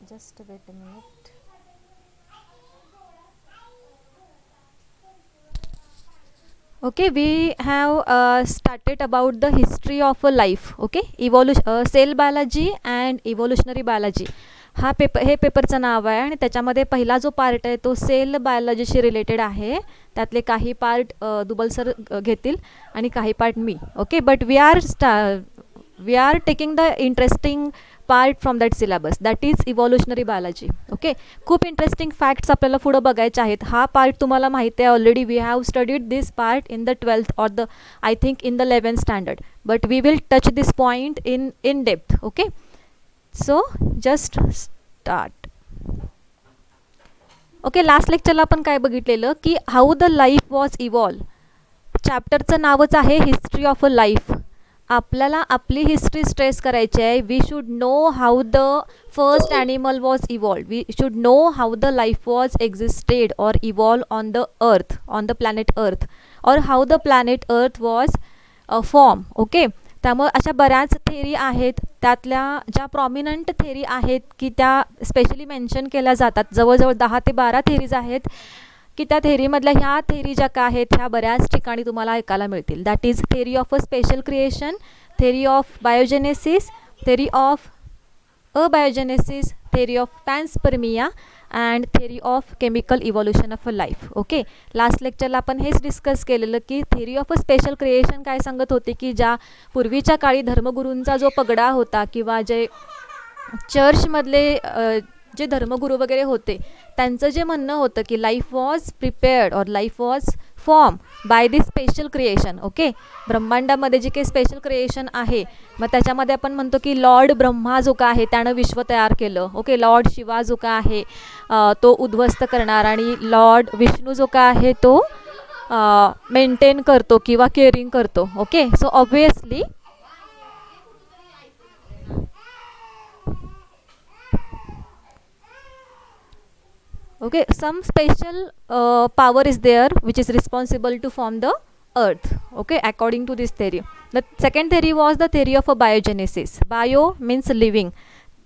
Just wait a minute. Okay, we have started about the history of a life. Okay, evolution, cell biology and evolutionary biology हा paper, हे पेपरचं नाव आहे. आणि त्याच्यामध्ये पहिला जो पार्ट आहे तो सेल बायोलॉजीशी रिलेटेड आहे. त्यातले काही पार्ट दुबल सर घेतील आणि काही पार्ट मी. Okay, but we are taking the interesting part from that syllabus, that is evolutionary biology. Okay, खूप इंटरेस्टिंग फॅक्ट्स आपल्याला पुढं बघायचे आहेत. हा पार्ट तुम्हाला माहिती आहे already. We have studied this part in the 12th or the I think in the 11th standard, but we will touch this point in depth. Okay, so just start. Okay, last लेक्चरला आपण काय बघितलेलं की how the life was evolve. चॅप्टरचं नावच आहे history of a life. आपल्याला आपली हिस्ट्री स्ट्रेस करायची आहे. We should know how the first animal was evolve. We should know how the life was existed or evolve on the earth, on the planet Earth, और how the planet Earth was form. Okay, त्यामुळे अशा बऱ्याच theory आहेत. त्यातल्या ज्या prominent theory आहेत की त्या स्पेशली मेन्शन केल्या जातात, जवळजवळ 10 ते 12 थेरीज आहेत की त्या थेरीमधल्या ह्या थेरी ज्या का आहेत ह्या बऱ्याच ठिकाणी तुम्हाला ऐकायला मिळतील. That is theory of a special creation, theory of biogenesis, theory of abiogenesis, theory of panspermia and theory of chemical evolution of a life. Okay, last लेक्चरला आपण हेच डिस्कस केलेलं की theory of a special creation काय सांगत होते की ज्या पूर्वीच्या काळी धर्मगुरूंचा जो पगडा होता किंवा जे चर्चमधले जे धर्मगुरू वगैरे होते त्यांचं जे म्हणणं होतं की life was prepared or life was form by this special creation. Okay, ब्रह्मांडामध्ये जे काही स्पेशल क्रिएशन आहे मग त्याच्यामध्ये आपण म्हणतो की लॉर्ड ब्रह्मा जो का आहे त्यानं विश्व तयार केलं. ओके, लॉर्ड शिवा जो का आहे तो उद्ध्वस्त करणार आणि लॉर्ड विष्णू जो का आहे तो मेंटेन करतो किंवा केअरिंग करतो. Okay, so obviously okay, some special power is there which is responsible to form the earth. Okay, according to this theory. The second theory was the theory of a biogenesis. Bio means living,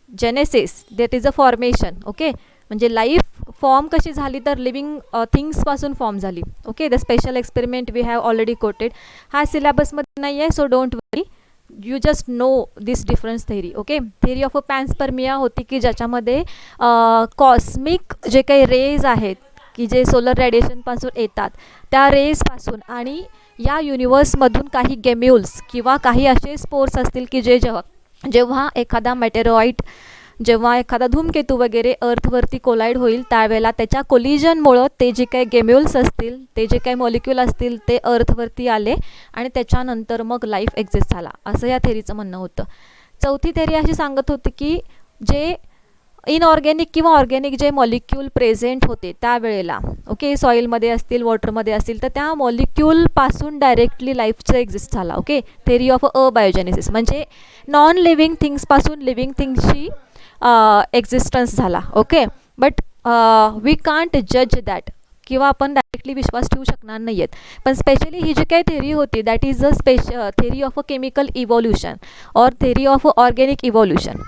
genesis that is a formation. Okay, म्हणजे life form कशी झाली तर living थिंग्सपासून form झाली. Okay, the special experiment we have already quoted. हा सिलेबसमध्ये नाही आहे, so don't worry, you just know this difference theory. Okay, theory of a panspermia होती की ज्याच्यामध्ये कॉस्मिक जे काही रेज आहेत की जे सोलर रेडिएशनपासून येतात त्या रेजपासून आणि या युनिवर्समधून काही गेम्युल्स किंवा काही असे स्पोर्स असतील की जे जेव्हा जेव्हा एखादा मेटेरॉइट, जेव्हा एखादा धूमकेतू वगैरे अर्थवरती कोलाईड होईल त्यावेळेला त्याच्या कोलिजनमुळं ते जे काही गेम्युल्स असतील, ते जे काही मॉलिक्यूल असतील ते अर्थवरती आले आणि त्याच्यानंतर मग लाईफ एक्झिस्ट झाला, असं या थेरीचं म्हणणं होतं. चौथी थेरी अशी सांगत होती की जे इनऑर्गॅनिक किंवा ऑर्गॅनिक जे मॉलिक्यूल प्रेझेंट होते त्यावेळेला, ओके, सॉईलमध्ये असतील, वॉटरमध्ये असतील, तर त्या मॉलिक्यूलपासून डायरेक्टली लाईफचं एक्झिस्ट झाला. ओके, थेरी ऑफ अबायोजेनेसिस म्हणजे नॉन लिव्हिंग थिंग्सपासून लिव्हिंग थिंग्सची एक्झिस्टन्स झाला. ओके, बट वी कांट जज दॅट किंवा आपण डायरेक्टली विश्वास ठेवू शकणार नाही आहेत. पण स्पेशली ही जी काही थेरी होती that is a theory of a chemical evolution और थेरी ऑफ ऑर्गॅनिक इव्हॉल्युशन.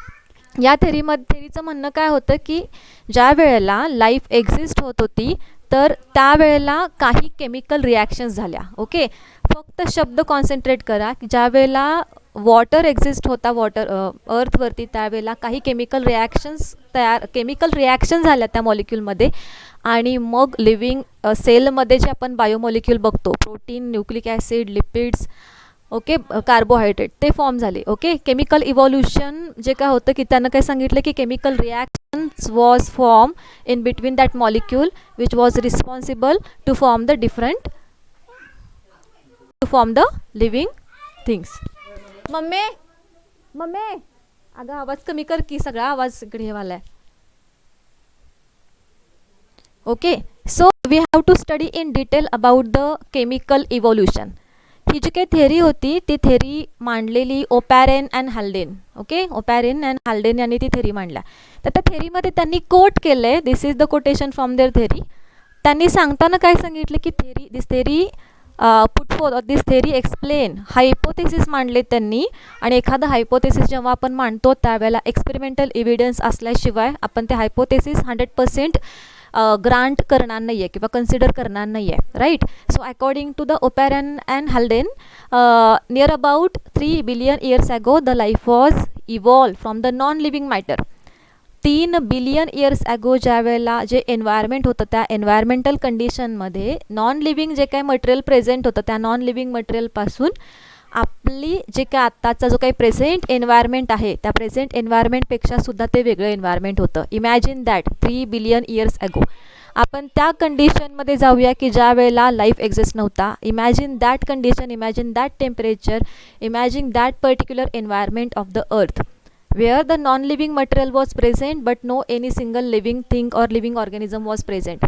या थेरीचं म्हणणं काय होतं की ज्या वेळेला लाईफ एक्झिस्ट होत होती तर त्यावेळेला काही केमिकल रिॲक्शन्स झाल्या. ओके, फक्त शब्द कॉन्सन्ट्रेट करा की ज्या वेळेला वॉटर एक्झिस्ट होता अर्थवरती त्यावेळेला काही केमिकल रिॲक्शन झाल्या त्या मॉलिक्यूलमध्ये आणि मग लिव्हिंग सेलमध्ये जे आपण बायोमॉलिक्यूल बघतो, protein, nucleic acid, lipids, okay, carbohydrate, ते फॉर्म झाले. ओके, केमिकल इव्हॉल्युशन जे काय होतं की त्यानं काय सांगितलं की chemical reactions was form in between that molecule which was responsible to form the living things. Mummy mummy अगं आवाज कमी कर की, सगळा आवाज इकडे हे वाला आहे. Okay, so we have to study in detail about the chemical evolution. ही जी काही थेरी होती ती थेरी मांडलेली Oparin and Haldane. Okay, Oparin and Haldane यांनी ती थेरी मांडल्या. तर त्या थेरीमध्ये त्यांनी कोट केलं आहे, this is the quotation from their theory. त्यांनी सांगताना काय सांगितलं की this theory put for this theory explain hypothesis मांडले त्यांनी. आणि एखादं हायपोथेसिस जेव्हा आपण मांडतो त्यावेळेला एक्सपेरिमेंटल एव्हिडन्स असल्याशिवाय आपण ते हायपोथेसिस 100% ग्रांट करणार नाही आहे किंवा कन्सिडर करणार नाही आहे, right. So according to the Oparin and Haldane, near about 3 billion years ago the life was evolve from the non living matter. 3 billion years ago ज्या वेळेला जे एन्व्हायरमेंट होतं त्या एन्व्हायरमेंटल कंडिशनमध्ये नॉन लिव्हिंग जे काही मटेरियल प्रेझेंट होतं त्या नॉन लिव्हिंग मटेरियलपासून आपली जे काय आत्ताचा जो काही प्रेझेंट एन्व्हायरमेंट आहे त्या प्रेझेंट एन्व्हायरमेंटपेक्षा सुद्धा ते वेगळं एन्व्हायरमेंट होतं. Imagine that 3 billion years ago. आपण त्या कंडिशनमध्ये जाऊया की ज्या वेळेला लाईफ एक्झिस्ट नव्हता. Imagine that condition, imagine that temperature, imagine that particular environment of the earth where the non-living material was present but no any single living thing or living organism was present.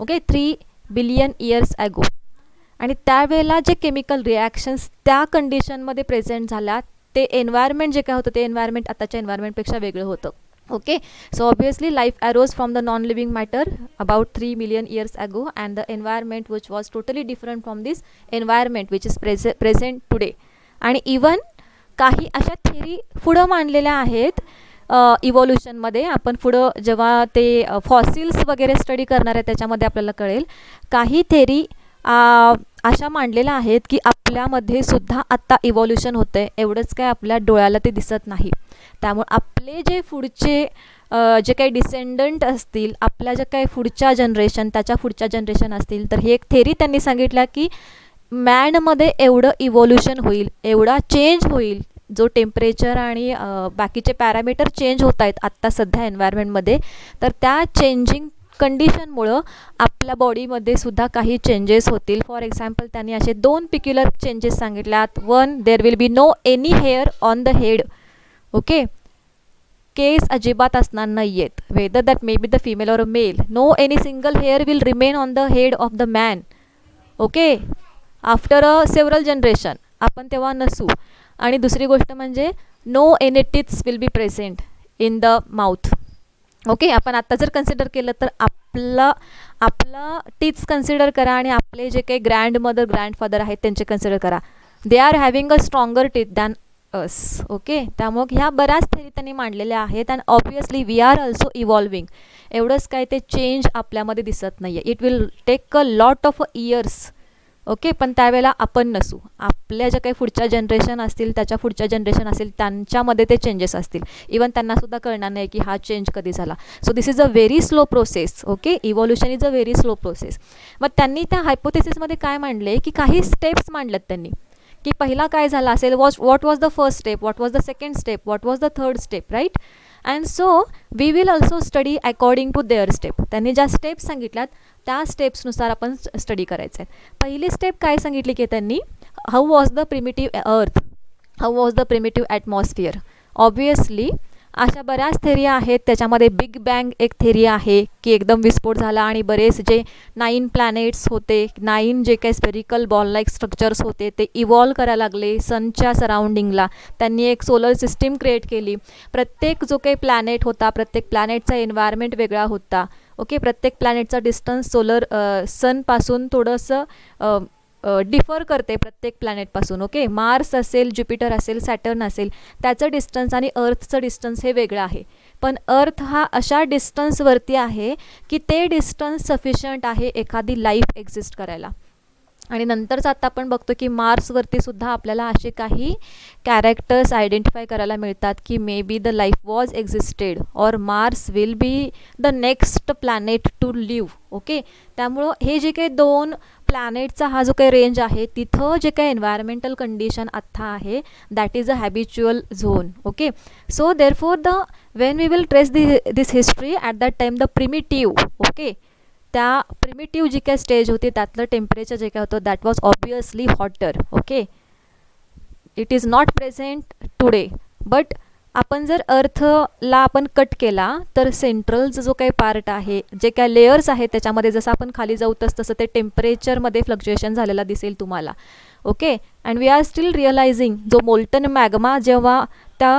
Okay, 3 billion years ago. आणि त्यावेळेला जे chemical reactions त्या कंडिशनमध्ये present झाल्या ते environment जे काय होतं ते एन्व्हायरमेंट आताच्या एन्व्हायरमेंटपेक्षा वेगळं होतं. Okay, so obviously life arrows from the non living matter about 3 million years ago and the environment which was totally different from this environment which is present today. आणि इवन काही अशा थेरी पुढं मांडलेल्या आहेत इव्हॉल्युशनमध्ये. आपण पुढं जेव्हा ते फॉसिल्स वगैरे स्टडी करणार आहे त्याच्यामध्ये आपल्याला कळेल. काही थेरी अशा मांडलेल्या आहेत की आपल्यामध्ये सुद्धा आत्ता इव्हॉल्युशन होतं आहे, एवढंच काय आपल्या डोळ्याला ते दिसत नाही. त्यामुळे आपले जे पुढचे जे काही डिसेंडंट असतील, आपल्या ज्या काही पुढच्या जनरेशन त्याच्या पुढच्या जनरेशन असतील, तर ही एक थेरी त्यांनी सांगितल्या की मॅनमध्ये एवढं इव्हॉल्युशन होईल, एवढा चेंज होईल, जो टेम्परेचर आणि बाकीचे पॅरामीटर चेंज होत आहेत आत्ता सध्या एन्व्हायरमेंटमध्ये, तर त्या चेंजिंग कंडिशनमुळं आपल्या बॉडीमध्ये सुद्धा काही चेंजेस होतील. फॉर एक्झाम्पल त्यांनी असे 2 पिक्युलर चेंजेस सांगितल्यात. 1, there will be no any hair on the head. Okay, केस अजिबात असणार नाही आहेत, whether that may B the female or a male. No any single hair will remain on the head of the man. Okay, after a several generation आपण तेव्हा नसू. आणि दुसरी गोष्ट म्हणजे no any teeths will be present in the mouth. Okay, आपण आत्ता जर कन्सिडर केलं तर आपलं टिथ्स कन्सिडर करा आणि आपले जे काही ग्रँडमदर ग्रँडफादर आहेत त्यांचे कन्सिडर करा. They are having a stronger teeth than us. Okay, त्यामुळे ह्या बऱ्याच थेरी त्यांनी मांडलेल्या आहेत. And obviously we are also evolving. एवढंच काय ते चेंज आपल्यामध्ये दिसत नाही आहे. It will take a lot of years. Okay, पण त्यावेळेला आपण नसू. आपल्या ज्या काही पुढच्या जनरेशन असतील त्याच्या पुढच्या जनरेशन असतील त्यांच्यामध्ये ते चेंजेस असतील. इवन त्यांनासुद्धा कळणार नाही की हा चेंज कधी झाला. So this is a very slow process. Okay, evolution is a very slow process. मग त्यांनी त्या हायपोथेसिसमध्ये काय मांडले की काही स्टेप्स मांडलेत त्यांनी की पहिला काय झाला असेल, what was the first step, what was the second step, what was the third step, right. And so we will also study according to their step. त्यांनी ज्या स्टेप्स सांगितल्यात त्या स्टेप्सनुसार आपण स्टडी करायचं आहे. पहिली स्टेप काय सांगितली की त्यांनी, हाऊ वॉज द प्रिमिटिव्ह अर्थ, how was the primitive atmosphere. Obviously अशा बऱ्याच थेरी आहेत. त्याच्यामध्ये बिग बँग एक थेरी आहे की एकदम विस्फोट झाला आणि बरेच जे 9 प्लॅनेट्स होते, 9 जे काही स्पेरिकल बॉल लाईक स्ट्रक्चर्स होते ते इव्हॉल्व करायला लागले सनच्या सराउंडिंगला. त्यांनी एक सोलर सिस्टीम क्रिएट केली. प्रत्येक जो काही प्लॅनेट होता, प्रत्येक प्लॅनेटचा एन्व्हायरमेंट वेगळा होता. ओके, प्रत्येक प्लॅनेटचा डिस्टन्स सनपासून थोडंसं डिफर करते प्रत्येक प्लॅनेटपासून. ओके, मार्स असेल, ज्युपिटर असेल, सॅटर्न असेल, त्याचं डिस्टन्स आणि अर्थचं डिस्टन्स हे वेगळं आहे. पण अर्थ हा अशा डिस्टन्सवरती आहे की ते डिस्टन्स सफिशियंट आहे एखादी लाईफ एक्झिस्ट करायला. आणि नंतरच आता आपण बघतो की मार्सवरती सुद्धा आपल्याला असे काही कॅरेक्टर्स आयडेंटिफाय करायला मिळतात की may be the life was existed or Mars will be the next planet to live. Okay, त्यामुळं हे जे काही 2 प्लॅनेटचा हा जो काही रेंज आहे तिथं जे काही एन्व्हायरमेंटल कंडिशन आत्ता आहे that is a habitual zone. Okay, so therefore when we will trace this history at that time the primitive. Okay, त्या प्रिमिटिव्ह जी काय स्टेज होती त्यातलं टेम्परेचर जे काय होतं that was obviously hotter. Okay, it is not present today. But आपण जर अर्थला आपण कट केला तर सेंट्रलचा जो काही पार्ट आहे, जे काय लेयर्स आहेत त्याच्यामध्ये जसं आपण खाली जाऊ तसं ते टेम्परेचरमध्ये फ्लक्च्युएशन झालेला दिसेल तुम्हाला. Okay, and we are still realising जो मोल्टन मॅग्मा जेव्हा त्या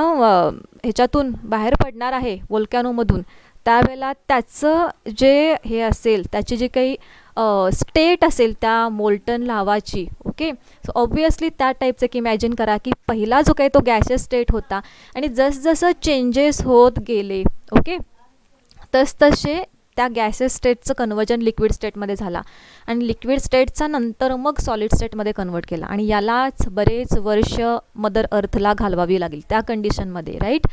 ह्याच्यातून बाहेर पडणार आहे वोल्कॅनोमधून त्यावेळेला त्याचं जे हे असेल त्याची जी काही स्टेट असेल त्या मोल्टन लावाची. ओके, सो ऑब्वियसली त्या टाईपचं एक इमॅजिन करा की पहिला जो काही तो गॅसेस स्टेट होता आणि जसजसं चेंजेस होत गेले, ओके, तसतसे त्या गॅसेस स्टेटचं कन्वर्जन लिक्विड स्टेटमध्ये झाला आणि लिक्विड स्टेटचा नंतर मग सॉलिड स्टेटमध्ये कन्वर्ट केला आणि यालाच बरेच वर्ष मदर अर्थला घालवावी लागली त्या कंडिशनमध्ये, राईट.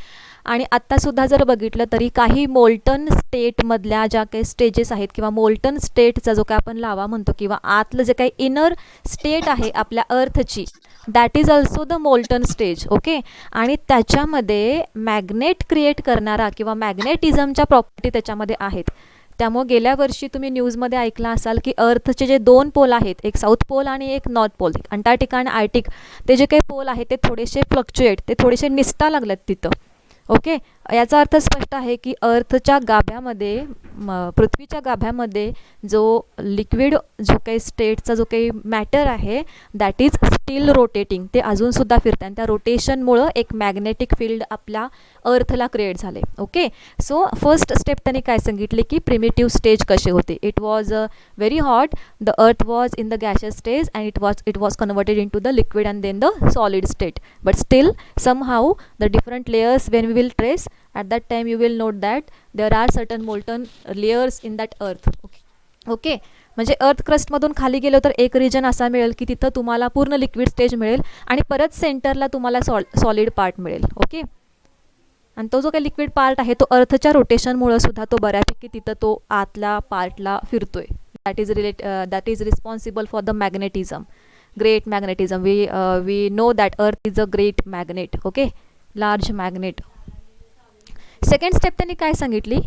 आणि आत्तासुद्धा जर बघितलं तरी काही मोल्टन स्टेटमधल्या ज्या काही स्टेजेस आहेत किंवा मोल्टन स्टेटचा जो काय आपण लावा म्हणतो किंवा आतलं जे काही इनर स्टेट आहे आपल्या अर्थची, that is also the molten stage. Okay, आणि त्याच्यामध्ये मॅग्नेट क्रिएट करणारा किंवा मॅग्नेटिझमच्या प्रॉपर्टी त्याच्यामध्ये आहेत. त्यामुळे गेल्या वर्षी तुम्ही न्यूजमध्ये ऐकलं असाल की अर्थचे जे 2 पोल आहेत, एक साऊथ पोल आणि एक नॉर्थ पोल, अंटार्क्टिका आणि आर्टिक, ते जे काही पोल आहेत ते थोडेसे फ्लक्च्युएट, ते थोडेसे निसटा लागलेत तिथं. ओके, याचा अर्थ स्पष्ट आहे की अर्थच्या गाभ्यामध्ये, पृथ्वीच्या गाभ्यामध्ये जो लिक्विड जो काही स्टेटचा जो काही मॅटर आहे दॅट इज स्टील रोटेटिंग, ते अजूनसुद्धा फिरतं आणि त्या रोटेशनमुळं एक मॅग्नेटिक फील्ड आपल्या अर्थला क्रिएट झाले. ओके, सो फर्स्ट स्टेप त्यांनी काय सांगितले की प्रिमिटिव्ह स्टेज कसे होते. It was very hot, the earth was in the gaseous stage and it was converted in to the liquid and then the solid state, but still somehow the different layers when we will trace at that time you will note that there are certain molten layers in that earth. Okay, म्हणजे अर्थ क्रस्टमधून खाली गेलो तर एक region असा मिळेल की तिथं तुम्हाला पूर्ण लिक्विड स्टेज मिळेल आणि परत सेंटरला तुम्हाला सॉलिड पार्ट मिळेल. ओके, आणि तो जो काही लिक्विड पार्ट आहे तो अर्थच्या रोटेशनमुळं सुद्धा तो बऱ्यापैकी तिथं तो आतल्या पार्टला फिरतोय. That is responsible for the magnetism, great magnetism. We know that earth is a great magnet. Okay, large magnet. Second step त्यांनी काय सांगितली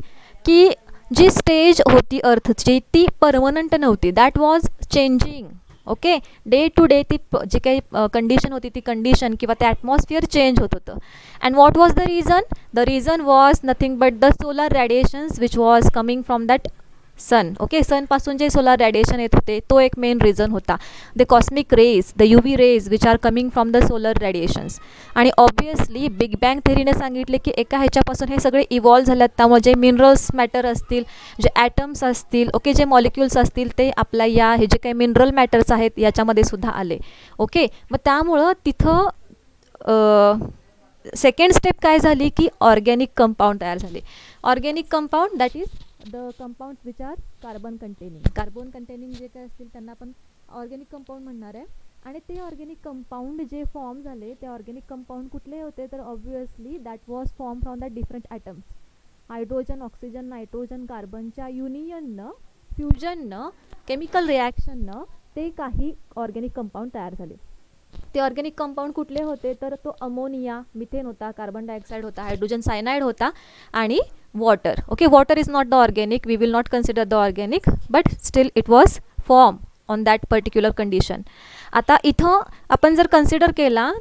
की जी स्टेज होती अर्थची ती परमनंट नव्हती, that was changing. Okay, day to day ती जी काही कंडिशन होती ती कंडिशन किंवा ते ॲटमॉस्फिअर चेंज होत होतं. And what was the reason? The reason was nothing but the solar radiations which was coming from that sun. Okay, सनपासून जे सोलर रेडिएशन येत होते तो एक मेन रिझन होता. The cosmic rays, the UV rays which are coming from the solar radiations. आणि obviously big bang थेरीने सांगितले की एका ह्याच्यापासून हे सगळे इव्हॉल्व्ह झाल्यात, त्यामुळे जे मिनरल्स मॅटर असतील, जे ॲटम्स असतील, ओके, जे मॉलिक्युल्स असतील ते आपल्या या हे जे काही मिनरल मॅटर्स आहेत याच्यामध्ये सुद्धा आले. ओके, मग त्यामुळं तिथं सेकंड स्टेप काय झाली की ऑर्गॅनिक कंपाऊंड तयार झाले. Organic compound that is the compound which are carbon containing जे काय असतील त्यांना आपण ऑर्गॅनिक कंपाऊंड म्हणणार आहे. आणि ते ऑर्गॅनिक कंपाऊंड जे फॉर्म झाले ते ऑर्गॅनिक कंपाऊंड कुठले होते तर obviously that was form from that different atoms, hydrogen, oxygen, nitrogen, कार्बनच्या युनियननं, फ्युजननं, केमिकल रिॲक्शननं ते काही ऑर्गॅनिक कंपाऊंड तयार झाले. ते ऑर्गॅनिक कंपाऊंड कुठले होते तर तो अमोनिया, मिथेन होता, कार्बन डायऑक्साईड होता, हायड्रोजन सायनाइड होता आणि water. Okay, water is not the organic, we will not consider the organic, but still it was form on that particular condition. आता इथं आपण जर कन्सिडर केला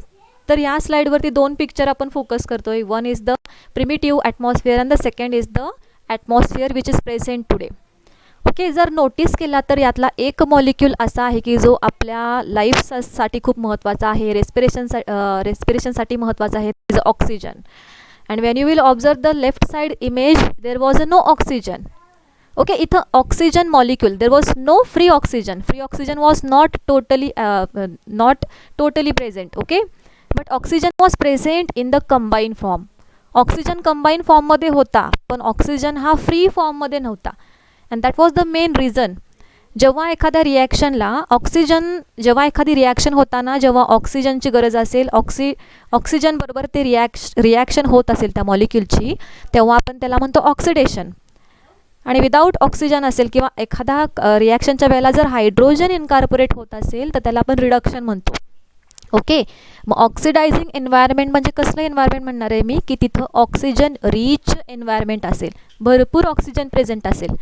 तर या स्लाईडवरती 2 पिक्चर आपण फोकस करतोय. One is the primitive atmosphere and the second is the atmosphere which is present today. Okay, जर नोटीस केला तर यातला एक मॉलिक्यूल असा आहे की जो आपल्या लाईफसाठी खूप महत्त्वाचा आहे, रेस्पिरेशनसाठी महत्त्वाचा आहे, is oxygen. And when you will observe the left side image there was a no oxygen. Okay, इथं oxygen molecule, there was no free oxygen. Free oxygen was not totally present. Okay, but oxygen was present in the combine form. Oxygen combine फॉर्ममध्ये होता पण ऑक्सिजन हा free फॉर्ममध्ये नव्हता. And that was the main reason. जेव्हा एखाद्या जेव्हा एखादी रिॲक्शन होताना जेव्हा ऑक्सिजनची गरज असेल, ऑक्सिजनबरोबर ते रिॲक्शन होत असेल त्या मॉलिक्यूलची, तेव्हा आपण त्याला म्हणतो ऑक्सिडेशन. आणि विदाऊट ऑक्सिजन असेल किंवा एखादा रिॲक्शनच्या वेळेला जर हायड्रोजन इनकॉर्पोरेट होत असेल तर त्याला आपण रिडक्शन म्हणतो. ओके, मग ऑक्सिडायझिंग एन्व्हायरमेंट म्हणजे कसलं एन्व्हायरमेंट म्हणणार आहे मी की तिथं ऑक्सिजन रिच एन्व्हायरमेंट असेल, भरपूर ऑक्सिजन प्रेझेंट असेल.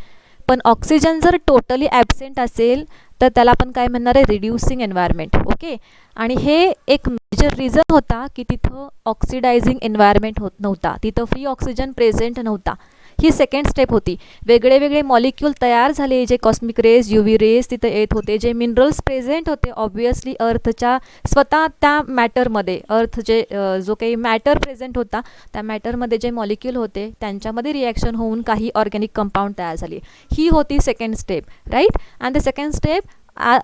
पण ऑक्सिजन जर टोटली ॲबसेंट असेल तर त्याला आपण काय म्हणणार आहे, रिड्युसिंग एन्व्हायरमेंट. ओके, आणि हे एक मेजर रिझन होता की तिथं ऑक्सिडायझिंग एन्व्हायरमेंट होत नव्हता, तिथं फ्री ऑक्सिजन प्रेझेंट नव्हता. ही सेकंड स्टेप होती. वेगळे वेगळे मॉलिक्यूल तयार झाले, जे कॉस्मिक रेज, UV रेज तिथं येत होते, जे मिनरल्स प्रेझेंट होते ऑब्वियसली अर्थच्या स्वतः त्या मॅटरमध्ये, अर्थ जे जो काही मॅटर प्रेझेंट होता त्या मॅटरमध्ये जे मॉलिक्यूल होते त्यांच्यामध्ये रिॲक्शन होऊन काही ऑर्गॅनिक कंपाऊंड तयार झाली. ही होती second step, right. And the second step,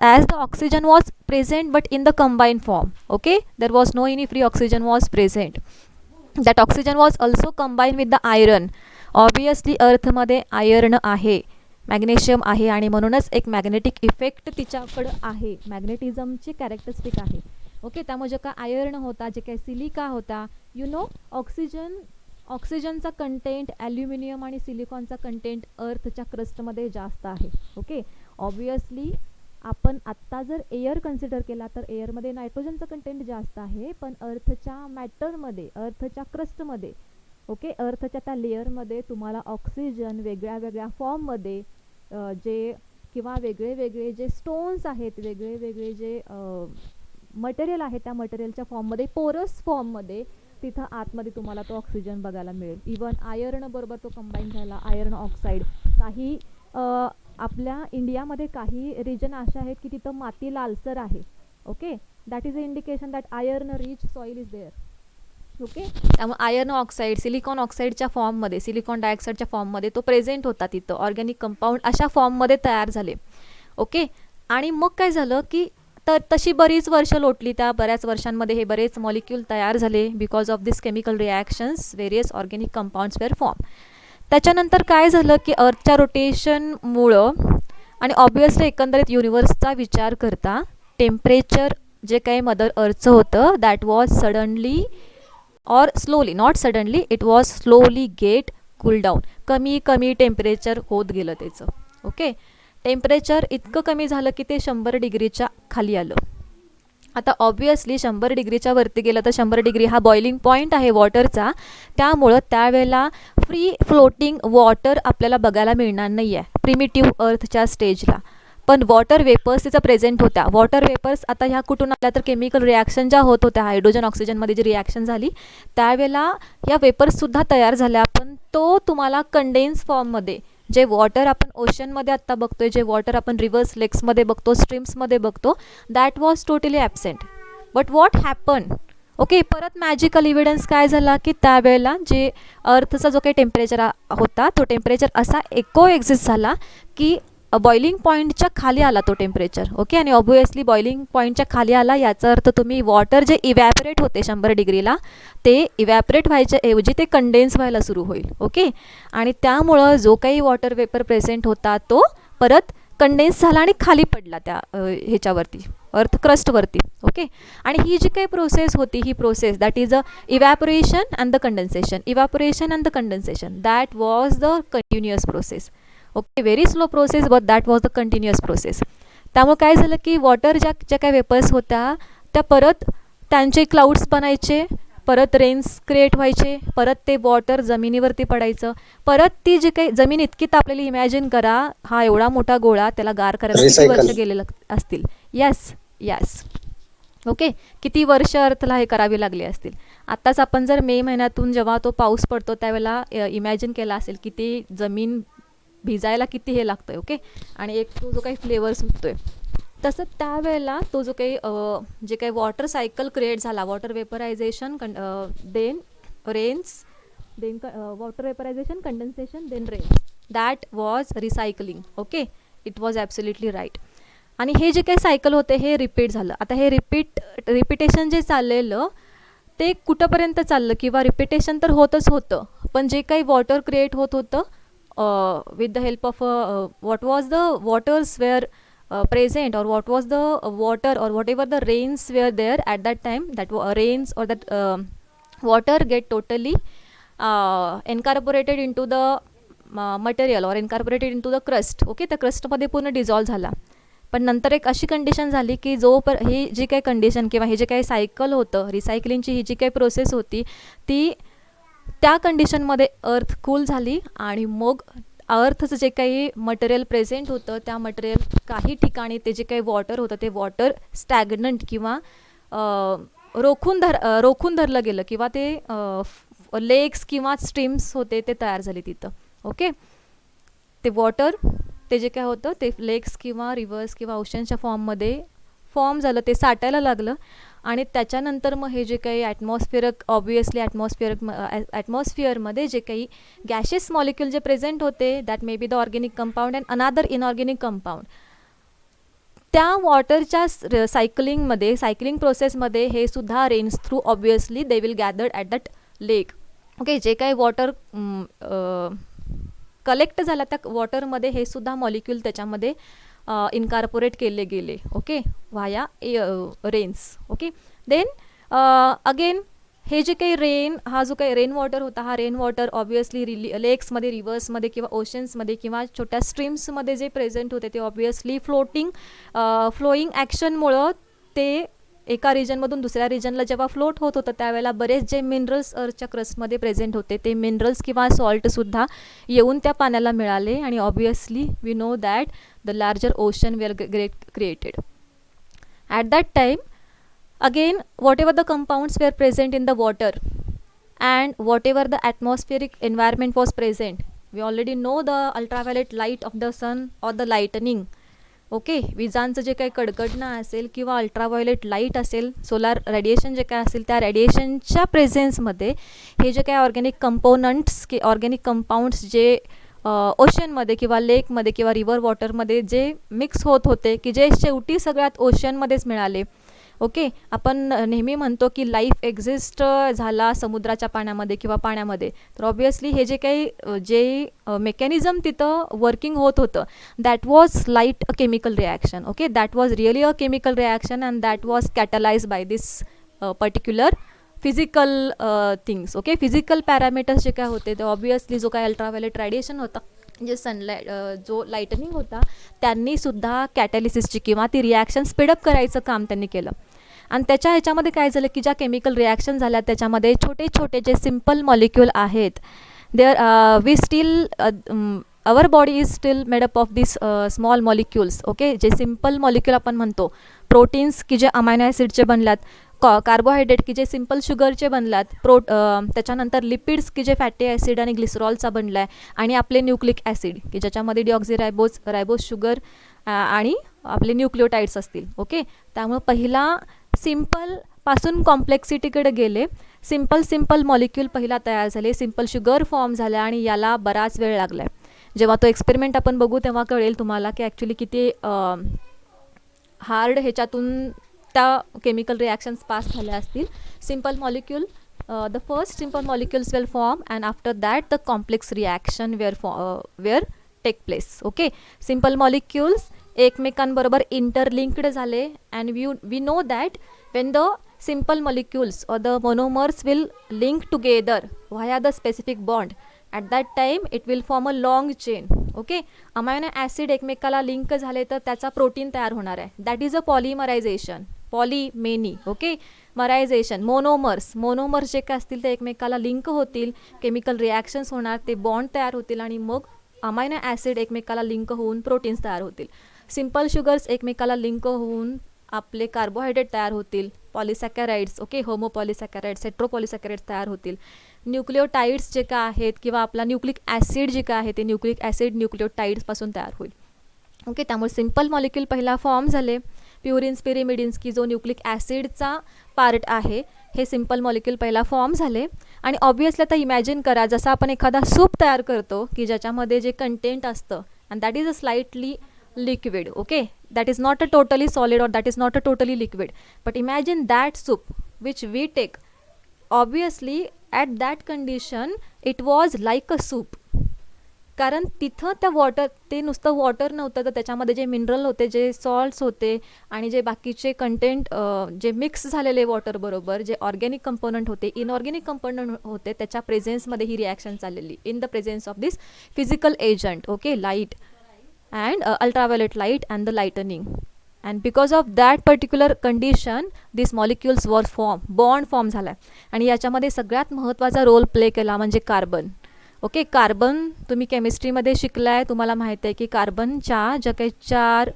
as the oxygen was present but in the combined form, okay, there was no any free oxygen was present. That oxygen was also combined with the iron. Obviously earth मध्ये iron आहे, magnesium आहे आणि म्हणूनच एक magnetic effect तिच्याकडं आहे, मॅग्नेटिझमची characteristic आहे. Okay, त्यामुळे जे काय आयर्न होता, जे काय सिलिका होता, ऑक्सिजनचा कंटेंट, ॲल्युमिनियम आणि सिलिकॉनचा कंटेंट अर्थच्या क्रस्टमध्ये जास्त आहे. ओके, ऑब्वियसली आपण आत्ता जर एअर कन्सिडर केला तर एअरमध्ये नायट्रोजनचं कंटेंट जास्त आहे, पण अर्थच्या मॅटरमध्ये, अर्थच्या क्रस्टमध्ये, ओके, अर्थच्या त्या लेअरमध्ये तुम्हाला ऑक्सिजन वेगळ्या वेगळ्या फॉर्ममध्ये जे किंवा वेगळे वेगळे जे स्टोन्स आहेत, वेगळे वेगळे जे मटेरियल आहे त्या मटेरियलच्या फॉर्ममध्ये, पोरस फॉर्ममध्ये तिथं आतमध्ये तुम्हाला तो ऑक्सिजन बघायला मिळेल. इवन आयर्न बरोबर तो कंबाईन झाला, आयर्न ऑक्साईड. काही आपल्या इंडियामध्ये काही रिजन असे आहेत की तिथं माती लालसर आहे. Okay, that is a indication that iron rich soil is there. Okay, त्यामुळे आयर्न ऑक्साईड सिलिकॉन ऑक्साईडच्या फॉर्ममध्ये, सिलिकॉन डायऑक्साईडच्या फॉर्ममध्ये तो प्रेझेंट होता तिथं, ऑर्गॅनिक कंपाऊंड अशा फॉर्ममध्ये तयार झाले. ओके, आणि मग काय झालं की तर तशी बरीच वर्ष लोटली, त्या बऱ्याच वर्षांमध्ये हे बरेच मॉलिक्यूल तयार झाले. Because of this chemical reactions various organic compounds were form. त्याच्यानंतर काय झालं की अर्थच्या रोटेशनमुळं आणि ऑब्वियसली एकंदरीत युनिवर्सचा विचार करता टेम्परेचर जे काही मदर अर्थचं होतं दॅट वॉज सडनली और slowly, not suddenly, it was slowly get cool down. कमी कमी टेम्परेचर होत गेलं त्याचं. ओके, टेम्परेचर इतकं कमी झालं की ते 100 डिग्रीच्या खाली आलं. आता ऑब्वियसली 100 डिग्रीच्या वरती गेलं तर 100 डिग्री हा बॉइलिंग पॉईंट आहे वॉटरचा, त्यामुळं त्यावेळेला फ्री फ्लोटिंग वॉटर आपल्याला बघायला मिळणार नाही आहे प्रिमिटिव्ह अर्थच्या स्टेजला. पण वॉटर वेपर्स तिचं प्रेझेंट होत्या. वॉटर वेपर्स आता ह्या कुठून आल्या तर केमिकल रिॲक्शन ज्या होत होत्या, हायड्रोजन ऑक्सिजनमध्ये जी रिॲक्शन झाली त्यावेळेला या वेपर्ससुद्धा तयार झाल्या. पण तो तुम्हाला कंडेन्स फॉर्ममध्ये, जे वॉटर आपण ओशनमध्ये आत्ता बघतोय, जे वॉटर आपण रिव्हर्स लेक्समध्ये बघतो, स्ट्रीम्समध्ये बघतो, that was totally absent. But what happen, okay, परत मॅजिकल इव्हिडन्स काय झाला की त्यावेळेला जे अर्थचा जो काही टेम्परेचर होता तो टेम्परेचर असा एक्झिस्ट झाला की बॉइलिंग पॉईंटच्या खाली आला तो टेम्परेचर. ओके, आणि ऑब्वियसली बॉइलिंग पॉईंटच्या खाली आला याचा अर्थ तुम्ही वॉटर जे इव्हॅपरेट होते 100 डिग्रीला, ते इव्हॅपरेट व्हायच्या ऐवजी ते कंडेन्स व्हायला सुरू होईल. ओके, आणि त्यामुळं जो काही वॉटर वेपर प्रेझेंट होता तो परत कंडेन्स झाला आणि खाली पडला त्या ह्याच्यावरती, अर्थ क्रस्टवरती. ओके, आणि ही जी काही प्रोसेस होती, ही process that is a evaporation and the condensation, evaporation and the condensation, that was the continuous process. Okay, very slow process but that was the continuous process. त्यामुळे काय झालं की वॉटर ज्या काही वेपर्स होत्या त्या परत त्यांचे क्लाउड्स बनायचे, परत रेन्स क्रिएट व्हायचे, परत ते वॉटर जमिनीवरती पडायचं, परत ती जी काही जमीन इतकी तापलेली, इमॅजिन करा हा एवढा मोठा गोळा, त्याला गार करायला किती वर्ष गेलेलं असतील. यस ओके, किती वर्ष अर्थला हे करावी लागली असतील. आत्ताच आपण जर मे महिन्यातून जेव्हा तो पाऊस पडतो त्यावेळेला इमॅजिन केला असेल की ती जमीन भिजायला किती हे लागतं आहे. ओके, आणि एक तो जो काही फ्लेवर सुटतो आहे, तसं त्यावेळेला तो जो काही जे काही वॉटर सायकल क्रिएट झाला, water vaporization, then rains, then water vaporization, condensation, then rains, that was recycling. Okay, it was absolutely right. आणि हे जे काही सायकल होते हे रिपीट झालं. आता हे रिपिटेशन जे चाललेलं ते कुठंपर्यंत चाललं, किंवा रिपिटेशन तर होतच होतं, पण जे काही वॉटर क्रिएट होत होतं with the help of what was the waters were present, or what was the water or whatever the rains were there at that time, that rains or that water get totally incorporated into the material or incorporated into the crust. Okay, त्या क्रस्टमध्ये पूर्ण dissolve झाला. पण नंतर एक अशी condition झाली की ही जी काही कंडिशन किंवा हे जे काही सायकल होतं रिसायकलिंगची, ही जी काही प्रोसेस होती ती त्या कंडिशनमध्ये अर्थ कूल झाली, आणि मग अर्थचं जे काही मटेरियल प्रेझेंट होतं त्या मटेरियल काही ठिकाणी ते जे काही वॉटर होतं ते वॉटर स्टॅग्नंट किंवा रोखून धरलं गेलं, किंवा ते लेक्स किंवा स्ट्रीम्स होते ते तयार झाले तिथं. ओके. ते वॉटर ते जे काय होतं ते लेक्स किंवा रिव्हर्स किंवा ओशनच्या फॉर्ममध्ये फॉर्म झालं, ते साठायला लागलं आणि त्याच्यानंतर मग हे जे काही ऑब्वियसली ॲटमॉस्फिअरमध्ये जे काही गॅशियस मॉलिक्यूल जे प्रेझेंट होते, that may B the organic compound and another inorganic compound, त्या वॉटरच्या सायकलिंग प्रोसेसमध्ये हे सुद्धा rains through obviously they will gathered at that lake. Okay. जे काही वॉटर कलेक्ट झाला त्या वॉटरमध्ये हे सुद्धा मॉलिक्यूल त्याच्यामध्ये इनकॉर्पोरेट केले गेले. Okay. Via rains. Okay. Then again हे जे काही हा जो काही रेन वॉटर होता, हा रेन वॉटर ऑब्वियसली लेक्समध्ये, रिव्हर्समध्ये किंवा ओशन्समध्ये किंवा छोट्या स्ट्रीम्समध्ये जे प्रेझेंट होते ते ऑब्वियसली फ्लोईंग ॲक्शनमुळं ते एका रिजनमधून दुसऱ्या रिजनला जेव्हा फ्लोट होत होतं त्यावेळेला बरेच जे मिनरल्स अर्थच्या क्रस्टमध्ये प्रेझेंट होते ते मिनरल्स किंवा सॉल्टसुद्धा येऊन त्या पाण्याला मिळाले आणि obviously we know that the larger ocean were created. At that time again whatever the compounds were present in the water and whatever the atmospheric environment was present, we already know the ultraviolet light of the sun or the lightning. Okay. विजांचं जे काही कडकडणं असेल किंवा ultraviolet light असेल, solar radiation जे काय असेल, त्या रेडिएशनच्या प्रेझेन्समध्ये हे जे काही ऑर्गॅनिक कंपाऊंड्स जे ओशनमध्ये किंवा लेकमध्ये किंवा रिव्हर वॉटरमध्ये जे मिक्स होत होते की जे शेवटी सगळ्यात ओशनमध्येच मिळाले. ओके. आपण नेहमी म्हणतो की लाईफ एक्झिस्ट झाला समुद्राच्या पाण्यामध्ये किंवा पाण्यामध्ये, तर ऑब्वियसली हे जे मेकॅनिझम तिथं वर्किंग होत होतं that was light a chemical reaction. Okay. That was really a chemical reaction and that was catalyse by this particular physical things. Okay. Physical parameters जे काय होते ते ऑब्वियसली जो काय अल्ट्राव्हायोलेट रेडिएशन होता, जे सनलाईट जो लाईटनिंग होता, त्यांनीसुद्धा कॅटॅलिसिसची किंवा ती रिॲक्शन स्पीडअप करायचं काम त्यांनी केलं. आणि ह्याच्यामध्ये काय झालं की ज्या केमिकल रिॲक्शन झाल्या त्याच्यामध्ये छोटे छोटे जे सिम्पल मॉलिक्यूल आहेत, we still our body is still made up of this small molecules. Okay. जे सिम्पल मॉलिक्यूल आपण म्हणतो, प्रोटीन्स की जे अमायनो ॲसिडचे बनल्यात, कार्बोहायड्रेट की जे सिम्पल शुगरचे बनलात, त्याच्यानंतर लिपिड्स की जे फॅटी ॲसिड आणि ग्लिसरॉलचा बनला आहे, आणि आपले न्यूक्लिक ॲसिड की ज्याच्यामध्ये रायबोज शुगर आणि आपले न्यूक्लिओटाइड्स असतील. ओके. त्यामुळे पहिला सिम्पलपासून कॉम्प्लेक्सिटीकडे गेले, सिम्पल मॉलिक्यूल पहिला तयार झाले, सिम्पल शुगर फॉर्म झाला आणि याला बराच वेळ लागला आहे. जेव्हा तो एक्सपेरिमेंट आपण बघू तेव्हा कळेल तुम्हाला की ॲक्च्युली किती हार्ड ह्याच्यातून त्या केमिकल रिॲक्शन्स पास झाल्या असतील. Simple molecule, the first simple molecules will form and after that the complex reaction were take place. Okay. Simple molecules एकमेकांबरोबर इंटरलिंक्ड झाले and we know that when the simple molecules or the monomers will link together via the specific bond, at that time it will form a long chain. Okay. Amino acid एकमेकाला link झाले तर त्याचा protein तयार होणार आहे, that is a polymerization. Okay. मरायझेशन. Monomers जे काय असतील ते एकमेकाला लिंक होतील, केमिकल रिॲक्शन्स होणार, ते बॉन्ड तयार होतील आणि मग अमायनो ॲसिड एकमेकाला लिंक होऊन प्रोटीन्स तयार होतील. सिम्पल शुगर्स एकमेकाला लिंक होऊन आपले कार्बोहायड्रेट तयार होतील, पॉलिसॅकॅराइड्स. ओके. होमोपॉलिसॅकॅराइड्स, हेट्रोपॉलिसॅकॅराइड्स तयार होतील. न्यूक्लिओटाइड्स जे काय आहेत किंवा आपला न्यूक्लिक ॲसिड जे काय आहे ते न्यूक्लिक ॲसिड न्यूक्लिओटाइड्सपासून तयार होईल. ओके. त्यामुळे सिम्पल मॉलिक्यूल पहिला फॉर्म झाले. प्युरिन्स, पिरिमिडिन्स की जो न्यूक्लिक ॲसिडचा पार्ट आहे, हे सिम्पल मॉलिक्यूल पहिला फॉर्म झाले. आणि ऑब्वियसली आता इमॅजिन करा, जसं आपण एखादा सूप तयार करतो की ज्याच्यामध्ये जे कंटेंट असतं and that is a slightly liquid. Okay. That is not a totally solid or that is not a totally liquid. But imagine that soup which we take. Obviously at that condition it was like a soup. कारण तिथं ते नुसतं water नव्हतं, तर त्याच्यामध्ये जे mineral होते, जे सॉल्ट्स होते आणि जे बाकीचे कंटेंट जे मिक्स झालेले वॉटरबरोबर जे ऑर्गॅनिक कंपोनंट होते, इनऑर्गॅनिक कंपोनंट होते, त्याच्या प्रेझेन्समध्ये ही रिॲक्शन चाललेली, in the presence of this physical agent. Okay. Light and ultraviolet light and the lightning, and because of that particular condition these molecules were bond form झाला. आणि याच्यामध्ये सगळ्यात महत्त्वाचा role play केला म्हणजे कार्बन. ओके. कार्बन तुम्ही केमिस्ट्रीमध्ये शिकलाय, तुम्हाला माहित आहे की कार्बनच्या ज्या काही 4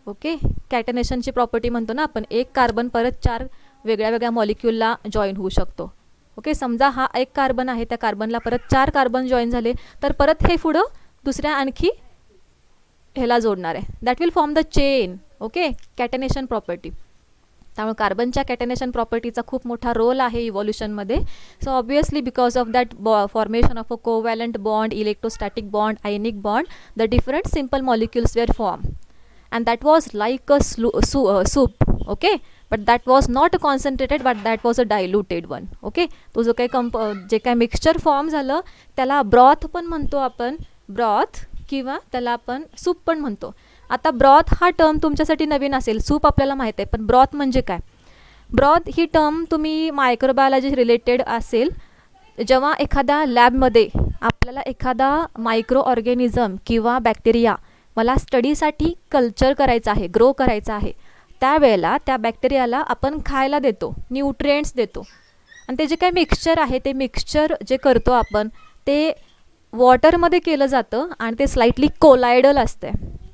ओके कॅटनेशनची प्रॉपर्टी म्हणतो ना आपण, एक कार्बन परत 4 वेगळ्या वेगळ्या मॉलिक्यूलला जॉईन होऊ शकतो. ओके, समजा हा एक कार्बन आहे, त्या कार्बनला परत 4 कार्बन जॉईन झाले, तर परत हे पुढं दुसऱ्या आणखी ह्याला जोडणार आहे. That will form the chain. Okay, catenation property. त्यामुळे कार्बनच्या कॅटेनेशन प्रॉपर्टीचा खूप मोठा रोल आहे इव्हॉल्युशनमध्ये. So obviously because of that formation of a covalent bond, electrostatic bond, ionic bond, the different simple molecules were form and that was like a soup. Okay, but that was not concentrated, but that was a diluted one. Okay, तो जो काही जे काही mixture form झालं त्याला broth पण म्हणतो आपण, ब्रॉथ, किंवा त्याला आपण सूप पण म्हणतो. आता ब्रॉथ हा टर्म तुमच्यासाठी नवीन असेल, सूप आपल्याला माहीत आहे, पण ब्रॉथ म्हणजे काय? ब्रॉथ ही टर्म तुम्ही मायक्रोबायोलॉजी रिलेटेड असेल. जेव्हा एखाद्या लॅबमध्ये आपल्याला एखादा मायक्रो ऑर्गॅनिझम किंवा बॅक्टेरिया मला स्टडीसाठी कल्चर करायचं आहे, ग्रो करायचं आहे, त्यावेळेला त्या बॅक्टेरियाला आपण खायला देतो, न्यूट्रिएंट्स देतो, आणि ते जे काही मिक्सचर आहे ते मिक्सचर जे करतो आपण ते वॉटरमध्ये केलं जातं आणि ते स्लाइटली कोलायडल असते.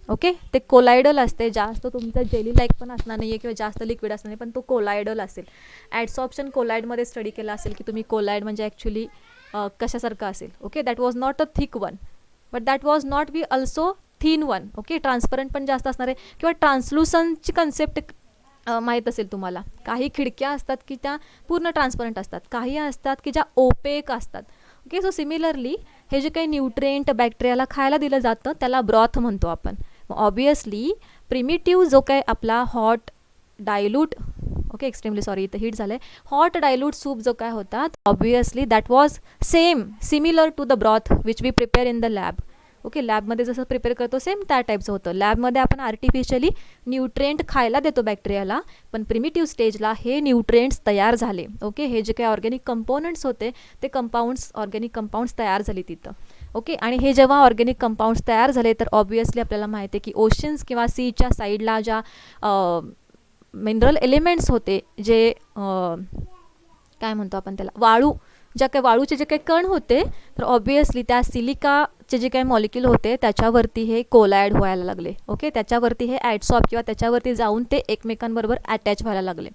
ओके, ते कोलायडल असते, जास्त तुमचं जेली लाईक पण असणार नाही आहे किंवा जास्त लिक्विड असणार नाही, पण तो कोलायडल असेल. ॲडसॉर्प्शन कोलायडमध्ये स्टडी केला असेल की तुम्ही कोलायड म्हणजे ॲक्च्युली कशासारखं असेल. Okay, that was not a thick one, but that was not be also thin one. Okay, transparent पण जास्त असणार आहे, किंवा ट्रान्सलुसनची कन्सेप्ट माहीत असेल तुम्हाला. काही खिडक्या असतात की त्या पूर्ण ट्रान्सपरंट असतात, काही असतात की ज्या ओपेक असतात. ओके, सो सिमिलरली हे जे काही न्यूट्रिएंट बॅक्टेरियाला खायला दिलं जातं त्याला ब्रॉथ म्हणतो आपण. ऑब्वियसली प्रिमिटिव्ह जो काही आपला hot dilute, okay extremely sorry इथं हिट झालं आहे, हॉट डायल्यूट सूप जो काय होता, obviously that was similar to the broth which we prepare in the lab. Okay, लॅबमध्ये जसं प्रिपेअर करतो सेम त्या टाईपचं होतं. लॅबमध्ये आपण आर्टिफिशियली न्यूट्रिएंट खायला देतो बॅक्टेरियाला, पण प्रिमिटिव्ह स्टेजला हे न्यूट्रिएंट्स तयार झाले. ओके, हे जे काही ऑर्गॅनिक कंपोनंट्स होते ते ऑर्गॅनिक कंपाऊंड्स तयार झाली तिथं. ओके, आणि हे जेव्हा ऑर्गॅनिक कंपाऊंड्स तयार झाले तर ऑब्वियसली आपल्याला माहिती आहे की ओशन्स किंवा सीच्या साईडला ज्या मिनरल एलिमेंट्स होते, जे काय म्हणतो आपण त्याला, वाळू, ज्या काही वाळूचे जे काही कण होते, तर ऑब्वियसली त्या सिलिकाचे जे काही मॉलिक्यूल होते त्याच्यावरती हे कोलायड व्हायला लागले. ओके, त्याच्यावरती हे ॲडसॉर्ब किंवा त्याच्यावरती जाऊन ते एकमेकांबरोबर अटॅच व्हायला लागले.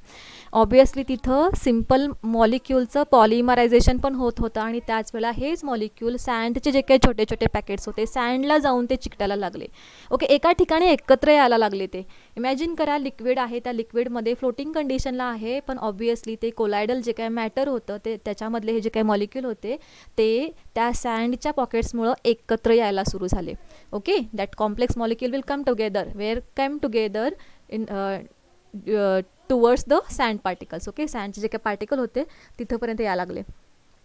ऑब्वियसली तिथं सिम्पल मॉलिक्यूलचं पॉलिमरायझेशन पण होत होतं, आणि त्याच वेळेला हेच मॉलिक्यूल सँडचे जे काही छोटे छोटे पॅकेट्स होते सँडला जाऊन ते चिकटायला लागले. ओके, एका ठिकाणी एकत्र यायला लागले. ते इमॅजिन करा, लिक्विड आहे, त्या लिक्विडमध्ये फ्लोटिंग कंडिशनला आहे, पण ऑब्वियसली ते कोलायडल जे काही मॅटर होतं ते त्याच्यामधले हे जे काही मॉलिक्यूल होते ते त्या सँडच्या पॉकेट्समुळं एकत्र यायला सुरू झाले. Okay, that complex molecule will come together in towards the sand particles. Okay, सँडचे जे काही पार्टिकल होते तिथंपर्यंत यायला लागले.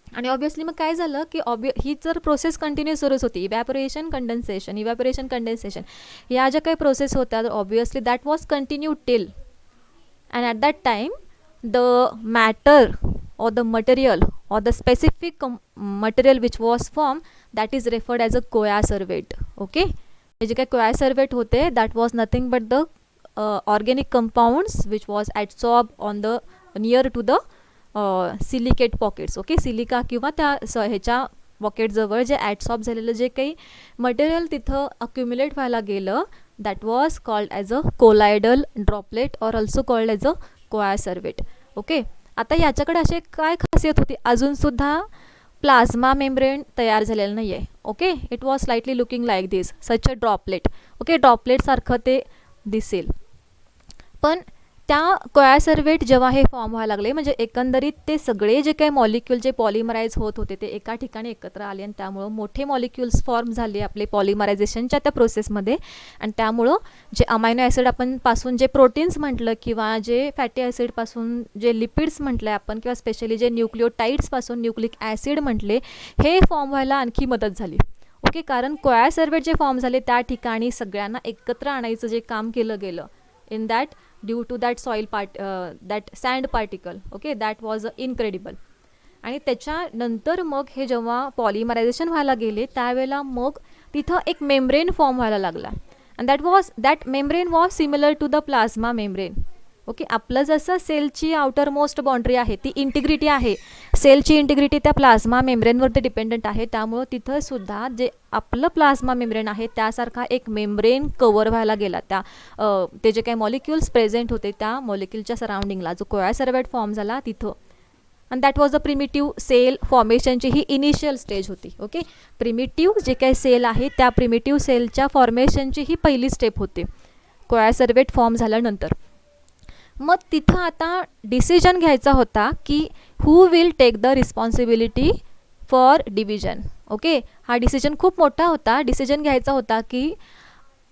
आणि ऑब्वियसली मग काय झालं की ही जर प्रोसेस कंटिन्यू सुरूच होती, इव्हॅपोरेशन कंडेन्सेशन या ज्या काही प्रोसेस होत्या, तर obviously that was continue till, and at that time the matter or the material or the specific material which was formed, that is referred as a coacervate. Okay, हे जे काही coacervate होते that was nothing but the organic compounds which was adsorbed on the near to the silicate pockets. Okay, silica किंवा त्या ह्याच्या पॉकेटजवळ जे ॲडसॉर्ब झालेलं जे काही मटेरियल तिथं अक्युम्युलेट व्हायला गेलं, that was called as a colloidal droplet or also called as a coacervate. Okay, आता याच्याकडे असे काय खासियत होती, अजूनसुद्धा प्लाझ्मा मेम्ब्रेन तयार झालेलं नाही आहे. Okay, it was slightly looking like this, such a droplet. Okay, ड्रॉपलेटसारखं ते दिसेल, पण त्या कोयासर्वेट जेव्हा हे फॉर्म व्हायला लागले, म्हणजे एकंदरीत ते सगळे जे काही मॉलिक्यूल जे पॉलिमराईज होत होते ते एका ठिकाणी एकत्र आले, आणि त्यामुळं मोठे मॉलिक्यूल्स फॉर्म झाले आपले पॉलिमरायझेशनच्या त्या प्रोसेसमध्ये. आणि त्यामुळं जे अमायनो ॲसिड आपण पासून जे प्रोटीन्स म्हटलं, किंवा जे फॅटी ॲसिडपासून जे लिपिड्स म्हटलं आपण, किंवा स्पेशली जे न्यूक्लिओटाईड्सपासून न्यूक्लिक ॲसिड म्हटले, हे फॉर्म व्हायला आणखी मदत झाली. ओके, कारण कोयासर्वेट जे फॉर्म झाले त्या ठिकाणी सगळ्यांना एकत्र आणायचं जे काम केलं गेलं, in that due to that that sand particle. Okay, that was incredible. आणि त्याच्यानंतर मग हे जेव्हा पॉलिमरायझेशन व्हायला गेले त्यावेळेला मग तिथं एक मेम्ब्रेन फॉर्म व्हायला लागला, and that membrane was similar to the plasma membrane. Okay, आपलं जसं सेलची आउटर मोस्ट बाउंड्री आहे ती इंटिग्रिटी आहे, सेलची इंटिग्रिटी त्या प्लाझ्मा मेम्ब्रेनवरती डिपेंडंट आहे. त्यामुळं तिथंसुद्धा जे आपलं प्लाझ्मा मेम्ब्रेन आहे त्यासारखा एक मेम्ब्रेन कवर व्हायला गेला. ते जे काही मॉलिक्युल्स प्रेझेंट होते त्या मॉलिक्युलच्या सराउंडिंगला जो कोयासर्वेट फॉर्म झाला तिथं. And that was the primitive cell फॉर्मेशनची ही इनिशियल स्टेज होती. ओके, प्रिमिटिव्ह जे काही सेल आहे त्या प्रिमिटिव्ह सेलच्या फॉर्मेशनची ही पहिली स्टेप होती कोयासर्वेट फॉर्म झाल्यानंतर. मग तिथं आता डिसिजन घ्यायचा होता की who will take the responsibility for division. Okay, हा डिसिजन खूप मोठा होता. डिसिजन घ्यायचा होता की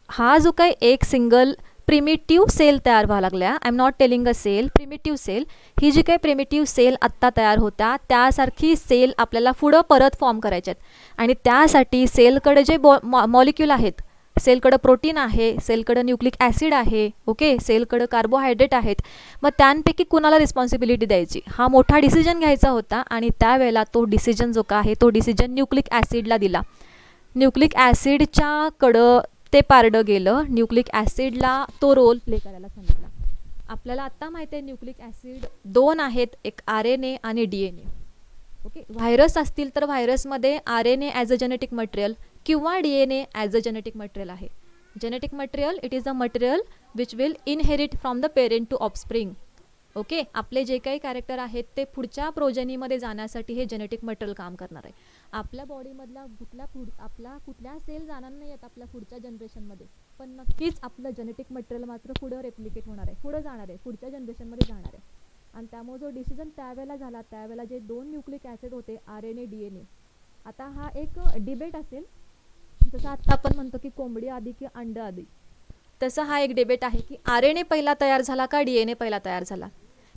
हा जो काही एक सिंगल प्रिमिटिव्ह सेल तयार व्हायला लागल्या, I am not telling a cell, primitive cell, ही जी काही प्रिमिटिव्ह सेल आत्ता तयार होत्या त्यासारखी सेल आपल्याला पुढं परत फॉर्म करायच्यात. आणि त्यासाठी सेलकडे जे मॉलिक्यूल आहेत, सेलकडं प्रोटीन आहे, सेलकडं न्यूक्लिक ॲसिड आहे, ओके, सेलकडं कार्बोहायड्रेट आहेत, मग त्यांपैकी कुणाला रिस्पॉन्सिबिलिटी द्यायची हा मोठा डिसिजन घ्यायचा होता. आणि त्यावेळेला तो डिसिजन जो का आहे तो डिसिजन न्यूक्लिक ॲसिडला दिला. न्यूक्लिक ॲसिडच्या कडं ते पारडं गेलं, न्यूक्लिक ॲसिडला तो रोल प्ले करायला सांगितला. आपल्याला आत्ता माहिती आहे न्यूक्लिक ॲसिड दोन आहेत, एक RNA आणि DNA. ओके, व्हायरस असतील तर व्हायरसमध्ये RNA as a genetic material किंवा DNA as a genetic material आहे. Genetic material it is a material which will inherit from the parent to offspring. Okay, आपले जे काही कॅरेक्टर आहेत ते पुढच्या प्रोजेनीमध्ये जाण्यासाठी हे जेनेटिक मटेरियल काम करणार आहे. आपल्या बॉडीमधला कुठल्या सेल जाणार नाही आहेत आपल्या पुढच्या जनरेशनमध्ये, पण नक्कीच आपलं जेनेटिक मटेरियल मात्र पुढं रेप्लिकेट होणार आहे, पुढं जाणार आहे, पुढच्या जनरेशनमध्ये जाणार आहे. आणि त्यामुळे जो डिसिजन त्यावेळेला झाला, त्यावेळेला जे दोन न्यूक्लिक ॲसिड होते RNA DNA, आता हा एक डिबेट असेल, जसं आता आपण म्हणतो की कोंबडी आधी की अंड आधी, तसं हा एक डिबेट आहे की RNA पहिला तयार झाला का DNA पहिला तयार झाला.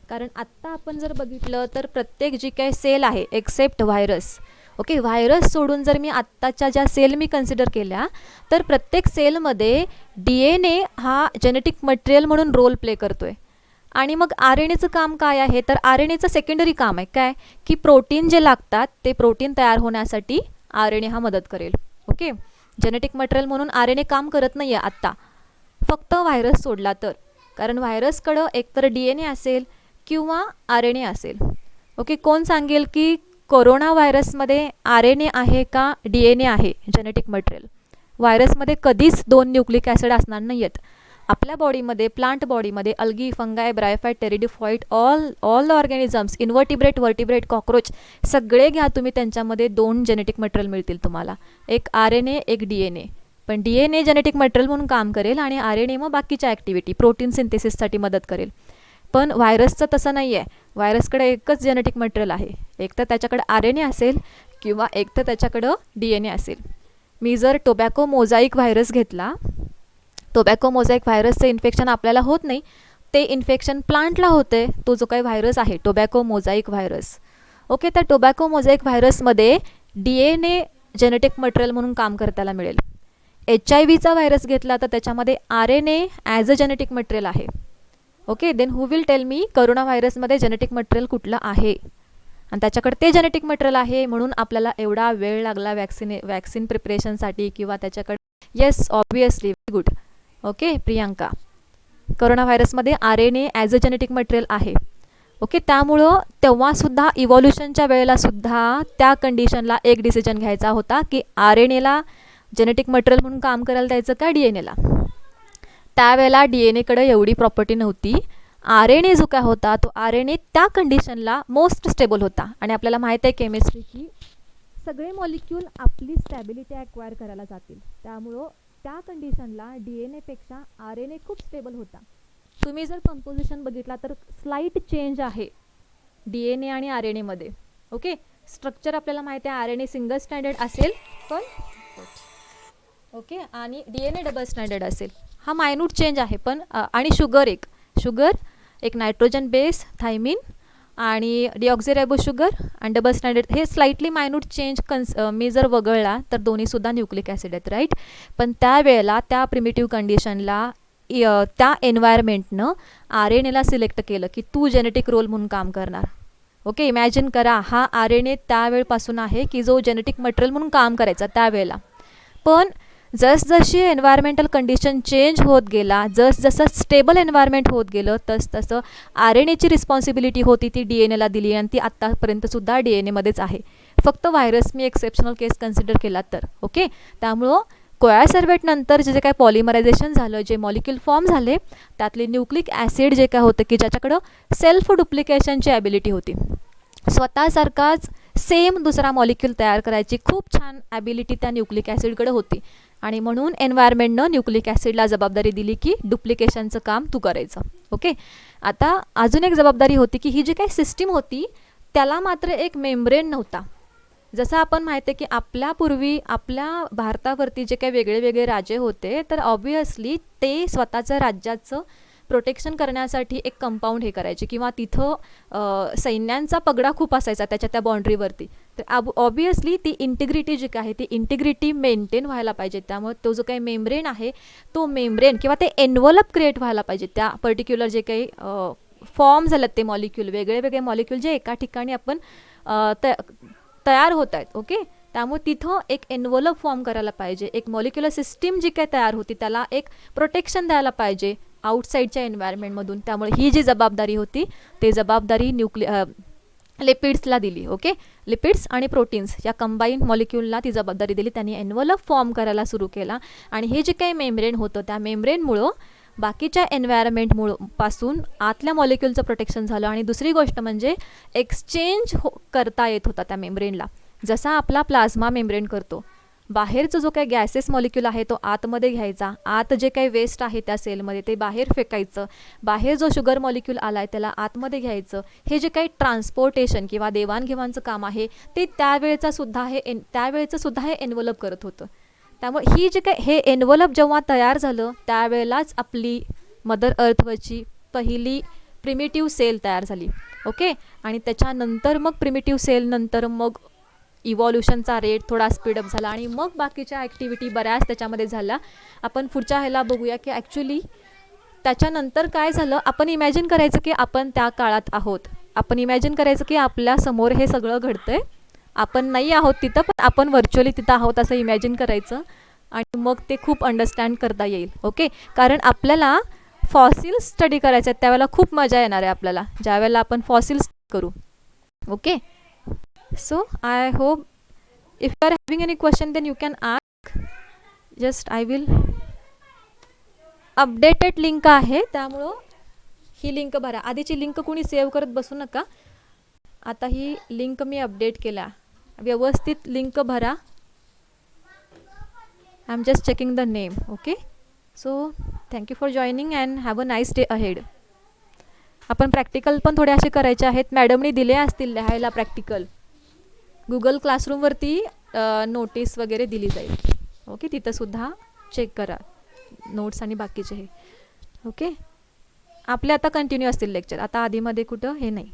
कारण आत्ता आपण जर बघितलं तर प्रत्येक जी काही सेल आहे एक्सेप्ट व्हायरस, ओके, व्हायरस सोडून जर मी आत्ताच्या ज्या सेल मी कन्सिडर केल्या तर प्रत्येक सेलमध्ये DNA हा जेनेटिक मटेरियल म्हणून रोल प्ले करतोय. आणि मग RNAचं काम काय आहे तर RNAचं सेकंडरी काम आहे काय की प्रोटीन जे लागतात ते प्रोटीन तयार होण्यासाठी RNA हा मदत करेल. ओके, जेनेटिक मटेरियल म्हणून RNA काम करत नाही आहे आत्ता, फक्त व्हायरस सोडला तर. कारण व्हायरसकडं एकतर DNA असेल किंवा RNA असेल. ओके, कोण सांगेल की कोरोना व्हायरसमध्ये RNA आहे का DNA आहे जेनेटिक मटेरियल? व्हायरसमध्ये कधीच दोन न्यूक्लिक ॲसिड असणार नाही आहेत. आपल्या बॉडीमध्ये, प्लांट बॉडीमध्ये algae, fungi, bryophyte, pteridophyte, all organisms, invertebrate, vertebrate, cockroach सगळे घ्या तुम्ही, त्यांच्यामध्ये दोन जेनेटिक मटेरियल मिळतील तुम्हाला, एक RNA एक DNA. पण DNA जेनेटिक मटेरियल म्हणून काम करेल आणि RNA मग बाकीच्या ॲक्टिव्हिटी प्रोटीन सिंथेसिससाठी मदत करेल. पण व्हायरसचं तसं नाही आहे. व्हायरसकडे एकच जेनेटिक मटेरियल आहे, एक तर त्याच्याकडे RNA असेल किंवा एक तर त्याच्याकडं DNA असेल. मी जर टोबॅको मोझाईक व्हायरस घेतला, टोबॅको मोझाईक व्हायरसचं इन्फेक्शन आपल्याला होत नाही, ते इन्फेक्शन प्लांटला होते, तो जो काही व्हायरस आहे टोबॅको मोझाईक व्हायरस. ओके, त्या tobacco mosaic व्हायरसमध्ये DNA genetic material म्हणून काम करताना मिळेल. HIV व्हायरस घेतला तर त्याच्यामध्ये RNA as a genetic material आहे. Okay, then who will tell me corona व्हायरसमध्ये जेनेटिक मटेरियल कुठलं आहे? आणि त्याच्याकडे ते जेनेटिक मटेरियल आहे म्हणून आपल्याला एवढा वेळ लागला वॅक्सिन प्रिपरेशनसाठी किंवा त्याच्याकडे. Yes, obviously, very good. Okay Priyanka, corona व्हायरसमध्ये RNA as a genetic material आहे. ओके, त्यामुळं तेव्हासुद्धा इव्हॉल्युशनच्या वेळेलासुद्धा त्या कंडिशनला एक डिसिजन घ्यायचा होता की RNAला जेनेटिक मटेरियल म्हणून काम करायला द्यायचं का DNAला. त्यावेळेला DNAकडे एवढी प्रॉपर्टी नव्हती. RNA जो काय होता तो RNA त्या कंडिशनला मोस्ट स्टेबल होता. आणि आपल्याला माहीत आहे केमिस्ट्री की सगळे मॉलिक्यूल आपली स्टॅबिलिटी ॲक्वायर करायला जातील, त्यामुळं त्या कंडिशनला DNAपेक्षा RNA खूप स्टेबल होता. तुम्ही जर कंपोजिशन बघितला तर स्लाईट चेंज आहे DNA आणि RNAमध्ये. ओके, स्ट्रक्चर आपल्याला माहिती आहे RNA सिंगल स्टँडर्ड असेल पण ओके आणि DNA डबल स्टँडर्ड असेल. हा मायन्यूट चेंज आहे पण. आणि शुगर एक नायट्रोजन बेस थायमिन आणि डिऑक्झिरायबो शुगर आणि डबल स्टँडर्ड, हे स्लाइटली मायन्यूट चेंज मी जर वगळला तर दोन्हीसुद्धा न्यूक्लिक ॲसिड आहेत, राईट. पण त्यावेळेला त्या प्रिमिटिव्ह कंडिशनला त्या एन्व्हायरमेंटनं RNAला सिलेक्ट केलं की तू जेनेटिक रोल म्हणून काम करणार. ओके, इमॅजिन करा हा RNA त्यावेळपासून आहे की जो जेनेटिक मटेरियल म्हणून काम करायचा त्यावेळेला. पण जसजशी एन्व्हायरमेंटल कंडिशन चेंज होत गेला, जसं स्टेबल एन्व्हायरमेंट होत गेलं तसं RNAची रिस्पॉन्सिबिलिटी होती ती DNAला दिली आणि ती आत्तापर्यंतसुद्धा DNAमध्येच आहे. फक्त व्हायरस मी एक्सेप्शनल केस कन्सिडर केला तर. ओके, त्यामुळं कोयासर्वेटनंतर जे काय पॉलिमरायझेशन झालं, जे मॉलिक्यूल फॉर्म झाले त्यातले न्यूक्लिक ॲसिड जे काय होतं की ज्याच्याकडं सेल्फ डुप्लिकेशनची ॲबिलिटी होती, स्वतःसारखाच सेम दुसरा मॉलिक्यूल तयार करायची खूप छान ॲबिलिटी त्या न्यूक्लिक ॲसिडकडे होती आणि म्हणून एन्व्हायरमेंटनं न्यूक्लिक ॲसिडला जबाबदारी दिली की डुप्लिकेशनचं काम तू करायचं. ओके. आता अजून एक जबाबदारी होती की ही जी काही सिस्टीम होती त्याला मात्र एक मेम्ब्रेन नव्हता. जसं आपण माहिती आहे की आपल्यापूर्वी आपल्या भारतावरती जे काही वेगळे वेगळे राजे होते तर ऑब्वियसली ते स्वतःचं राज्याचं प्रोटेक्शन करण्यासाठी एक कंपाऊंड हे करायचे किंवा तिथं सैन्यांचा पगडा खूप असायचा त्याच्या त्या बाँड्रीवरती. तर ऑब्वियसली ती इंटिग्रिटी जी काय आहे ती इंटिग्रिटी मेंटेन व्हायला पाहिजे. त्यामुळे तो जो काही मेम्ब्रेन आहे तो मेम्ब्रेन किंवा ते एन्व्हलप क्रिएट व्हायला पाहिजे त्या पर्टिक्युलर जे काही फॉर्म झालेत ते मॉलिक्यूल वेगळे वेगळे मॉलिक्यूल जे एका ठिकाणी आपण तयार होत आहेत. ओके. त्यामुळे तिथं एक एन्व्हलप फॉर्म करायला पाहिजे. एक मॉलिक्युलर सिस्टीम जी काही तयार होती त्याला एक प्रोटेक्शन द्यायला पाहिजे आउटसाईडच्या एन्व्हायरमेंटमधून. त्यामुळे ही जी जबाबदारी होती ते जबाबदारी लिपिड्सला दिली. ओके. लिपिड्स आणि प्रोटीन्स या कंबाईन मॉलिक्यूलला ती जबाबदारी दिली. त्यांनी एन्व्हलप फॉर्म करायला सुरू केला आणि हे जे काही मेम्ब्रेन होतं त्या मेम्ब्रेनमुळं बाकीच्या पासून आतल्या मॉलिक्यूलचं प्रोटेक्शन झालं. आणि दुसरी गोष्ट म्हणजे एक्सचेंज करता येत होता त्या मेम्ब्रेनला. जसा आपला प्लाझ्मा मेम्ब्रेन करतो, बाहेरचं जो काही गॅसेस मॉलिक्यूल आहे तो आतमध्ये घ्यायचा, आत जे काही वेस्ट आहे त्या सेलमध्ये ते बाहेर फेकायचं, बाहेर जो शुगर मॉलिक्यूल आला आहे त्याला आतमध्ये घ्यायचं. हे जे काही ट्रान्सपोर्टेशन किंवा देवाणघेवाणचं काम आहे ते त्यावेळेचं सुद्धा हे एन्व्हलप करत होतं. त्यामुळे ही जे काही हे एन्व्हलप जेव्हा तयार झालं त्यावेळेलाच आपली मदर अर्थवरची पहिली प्रिमिटिव्ह सेल तयार झाली. ओके. आणि त्याच्यानंतर मग प्रिमिटिव्ह सेल नंतर मग इव्हॉल्युशनचा रेट थोडा स्पीडअप झाला आणि मग बाकीच्या ॲक्टिव्हिटी बऱ्याच त्याच्यामध्ये झाल्या. आपण पुढच्या ह्याला बघूया की ॲक्च्युली त्याच्यानंतर काय झालं. आपण इमॅजिन करायचं की आपण त्या काळात आहोत. आपण इमॅजिन करायचं की आपल्यासमोर हे सगळं घडतंय. आपण नाही आहोत तिथं पण आपण व्हर्च्युअली तिथं आहोत असं इमॅजिन करायचं आणि मग ते खूप अंडरस्टँड करता येईल. ओके. कारण आपल्याला फॉसिल्स स्टडी करायचे आहेत त्यावेळेला खूप मजा येणार आहे आपल्याला ज्यावेळेला आपण फॉसिल्स करू. Okay. So I hope if you are having any question then you can ask. Just I will updated link आहे त्यामुळं ही लिंक भरा. आधीची लिंक कोणी सेव्ह करत बसू नका. आता ही लिंक मी अपडेट केला. व्यवस्थित लिंक भरा. I am just checking the name. Okay. So thank you for joining and have a nice day ahead. आपण प्रॅक्टिकल पण थोडे असे करायचे आहेत. मॅडमनी दिले असतील लिहायला प्रॅक्टिकल. गुगल क्लासरूमवरती नोटीस वगैरे दिली जाईल. ओके. तिथंसुद्धा चेक करा नोट्स आणि बाकीचे हे. ओके. आपले आता कंटिन्यू असतील लेक्चर. आता आधीमध्ये कुठं हे नाही.